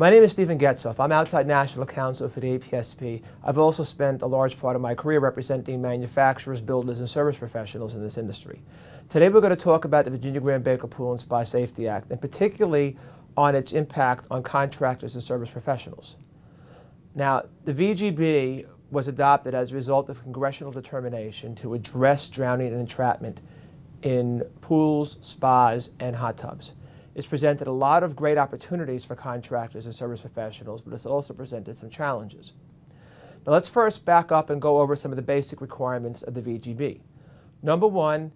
My name is Stephen Getzoff. I'm outside national counsel for the APSP. I've also spent a large part of my career representing manufacturers, builders, and service professionals in this industry. Today we're going to talk about the Virginia Graham Baker Pool and Spa Safety Act, and particularly on its impact on contractors and service professionals. Now, the VGB was adopted as a result of congressional determination to address drowning and entrapment in pools, spas, and hot tubs. It's presented a lot of great opportunities for contractors and service professionals, but it's also presented some challenges. Now let's first back up and go over some of the basic requirements of the VGB. Number one,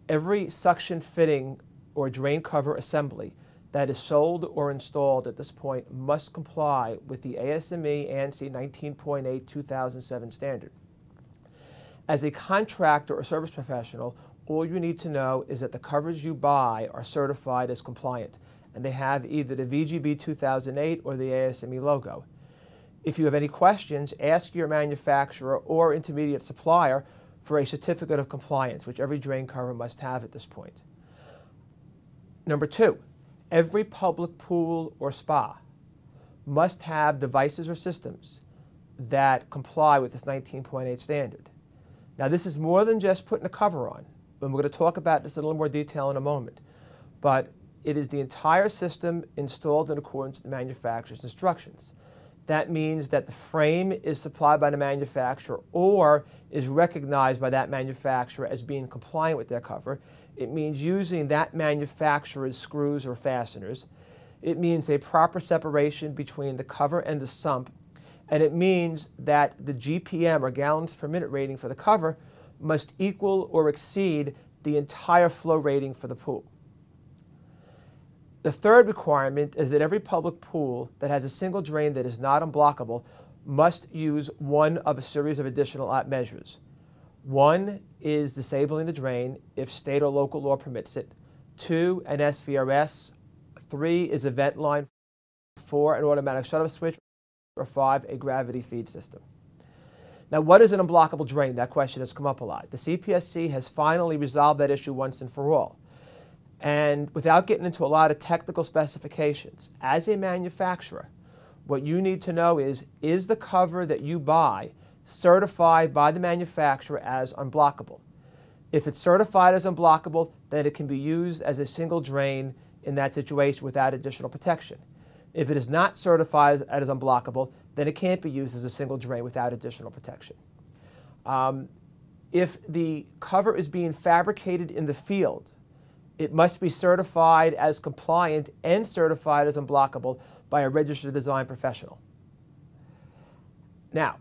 every suction fitting or drain cover assembly that is sold or installed at this point must comply with the ASME ANSI 19.8 2007 standard. As a contractor or service professional, all you need to know is that the covers you buy are certified as compliant, and they have either the VGB 2008 or the ASME logo. If you have any questions, ask your manufacturer or intermediate supplier for a certificate of compliance, which every drain cover must have at this point. Number two, every public pool or spa must have devices or systems that comply with this 19.8 standard. Now, this is more than just putting a cover on, and we're going to talk about this in a little more detail in a moment, but it is the entire system installed in accordance with the manufacturer's instructions. That means that the frame is supplied by the manufacturer or is recognized by that manufacturer as being compliant with their cover. It means using that manufacturer's screws or fasteners. It means a proper separation between the cover and the sump. And it means that the GPM, or gallons per minute rating for the cover, must equal or exceed the entire flow rating for the pool. The third requirement is that every public pool that has a single drain that is not unblockable must use one of a series of additional measures. One is disabling the drain if state or local law permits it. Two, an SVRS. Three is a vent line. Four, an automatic shut-off switch. Or five, a gravity feed system. Now, what is an unblockable drain? That question has come up a lot. The CPSC has finally resolved that issue once and for all. And without getting into a lot of technical specifications, as a manufacturer, what you need to know is the cover that you buy certified by the manufacturer as unblockable? If it's certified as unblockable, then it can be used as a single drain in that situation without additional protection. If it is not certified as unblockable, then it can't be used as a single drain without additional protection. If the cover is being fabricated in the field, it must be certified as compliant and certified as unblockable by a registered design professional. Now,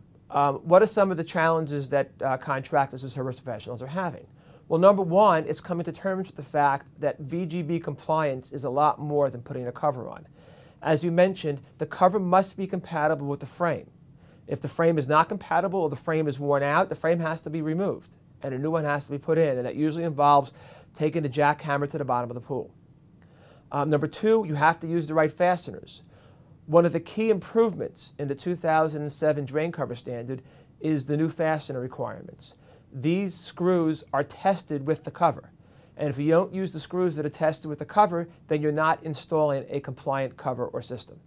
what are some of the challenges that contractors and service professionals are having? Well, number one, it's coming to terms with the fact that VGB compliance is a lot more than putting a cover on. As you mentioned, the cover must be compatible with the frame. If the frame is not compatible or the frame is worn out, the frame has to be removed and a new one has to be put in, and that usually involves taking the jackhammer to the bottom of the pool. Number two, you have to use the right fasteners. One of the key improvements in the 2007 drain cover standard is the new fastener requirements. These screws are tested with the cover. And if you don't use the screws that are tested with the cover, then you're not installing a compliant cover or system.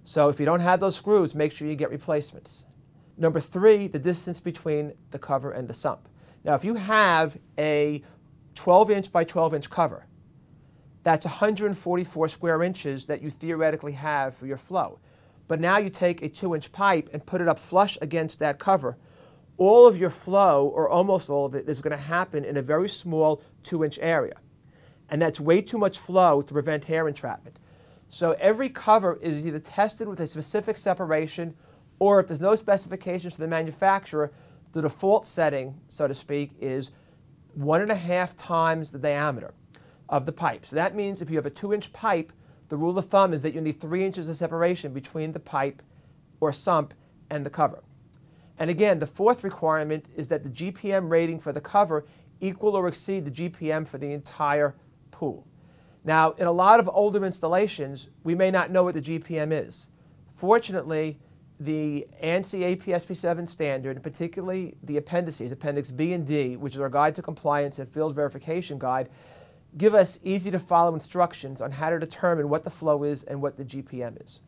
So if you don't have those screws, make sure you get replacements. Number three, the distance between the cover and the sump. Now, if you have a 12-inch by 12-inch cover, that's 144 square inches that you theoretically have for your flow. But now you take a 2-inch pipe and put it up flush against that cover. All of your flow, or almost all of it, is going to happen in a very small 2-inch area. And that's way too much flow to prevent hair entrapment. So every cover is either tested with a specific separation, or if there's no specifications to the manufacturer, the default setting, so to speak, is 1.5 times the diameter of the pipe. So that means if you have a 2-inch pipe, the rule of thumb is that you need 3 inches of separation between the pipe or sump and the cover. And again, the fourth requirement is that the GPM rating for the cover equal or exceed the GPM for the entire pool. Now, in a lot of older installations, we may not know what the GPM is. Fortunately, the ANSI APSP 7 standard, and particularly the appendices, Appendix B and D, which is our Guide to Compliance and Field Verification Guide, give us easy-to-follow instructions on how to determine what the flow is and what the GPM is.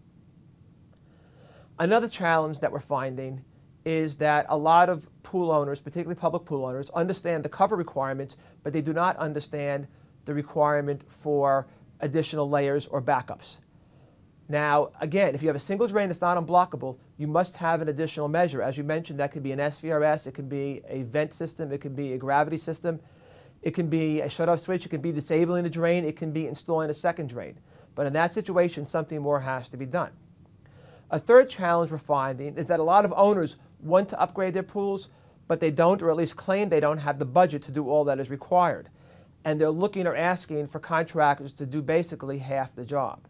Another challenge that we're finding is that a lot of pool owners, particularly public pool owners, understand the cover requirements, but they do not understand the requirement for additional layers or backups. Now, again, if you have a single drain that's not unblockable, you must have an additional measure. As you mentioned, that could be an SVRS, it could be a vent system, it could be a gravity system, it can be a shutoff switch, it can be disabling the drain, it can be installing a second drain. But in that situation, something more has to be done. A third challenge we're finding is that a lot of owners want to upgrade their pools, but they don't, or at least claim they don't have the budget to do all that is required. And they're looking or asking for contractors to do basically half the job.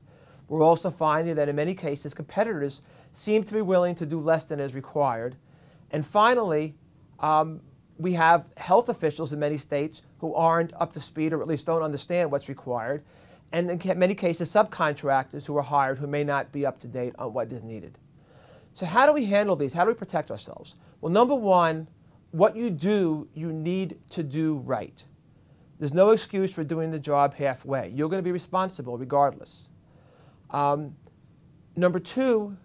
We're also finding that in many cases, competitors seem to be willing to do less than is required. And finally, we have health officials in many states who aren't up to speed or at least don't understand what's required. And in many cases, subcontractors who are hired who may not be up to date on what is needed. So how do we handle these? How do we protect ourselves? Well, number one, what you do, you need to do right. There's no excuse for doing the job halfway. You're going to be responsible regardless. Number two,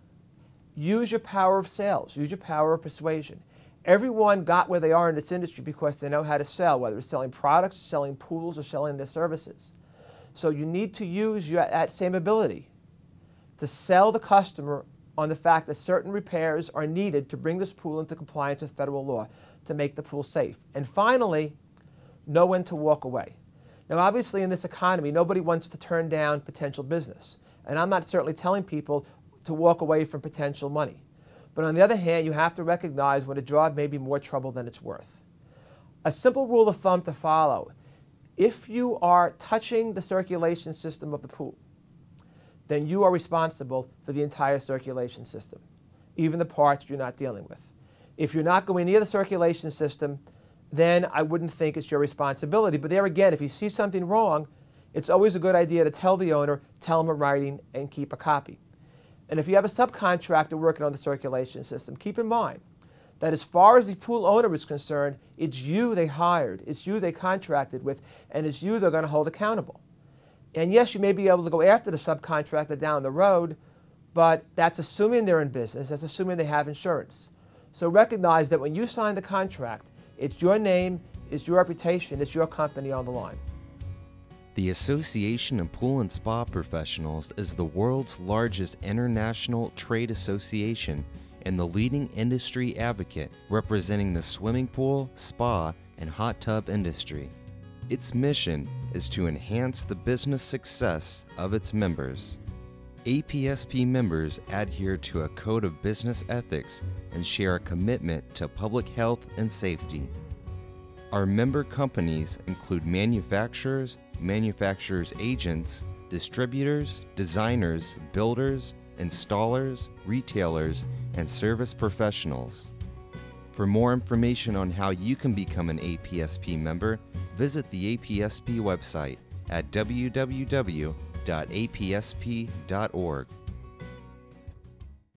use your power of sales. Use your power of persuasion. Everyone got where they are in this industry because they know how to sell, whether it's selling products, selling pools, or selling their services. So you need to use that same ability to sell the customer on the fact that certain repairs are needed to bring this pool into compliance with federal law to make the pool safe. And finally, know when to walk away. Now, obviously, in this economy, nobody wants to turn down potential business. And I'm not certainly telling people to walk away from potential money. But on the other hand, you have to recognize when a job may be more trouble than it's worth. A simple rule of thumb to follow: if you are touching the circulation system of the pool, then you are responsible for the entire circulation system, even the parts you're not dealing with. If you're not going near the circulation system, then I wouldn't think it's your responsibility. But there again, if you see something wrong, it's always a good idea to tell the owner, tell them in writing, and keep a copy. And if you have a subcontractor working on the circulation system, keep in mind that as far as the pool owner is concerned, it's you they hired, it's you they contracted with, and it's you they're going to hold accountable. And yes, you may be able to go after the subcontractor down the road, but that's assuming they're in business, that's assuming they have insurance. So recognize that when you sign the contract, it's your name, it's your reputation, it's your company on the line. The Association of Pool and Spa Professionals is the world's largest international trade association and the leading industry advocate representing the swimming pool, spa, and hot tub industry. Its mission is to enhance the business success of its members. APSP members adhere to a code of business ethics and share a commitment to public health and safety. Our member companies include manufacturers, manufacturers' agents, distributors, designers, builders, installers, retailers, and service professionals. For more information on how you can become an APSP member, visit the APSP website at www.apsp.org.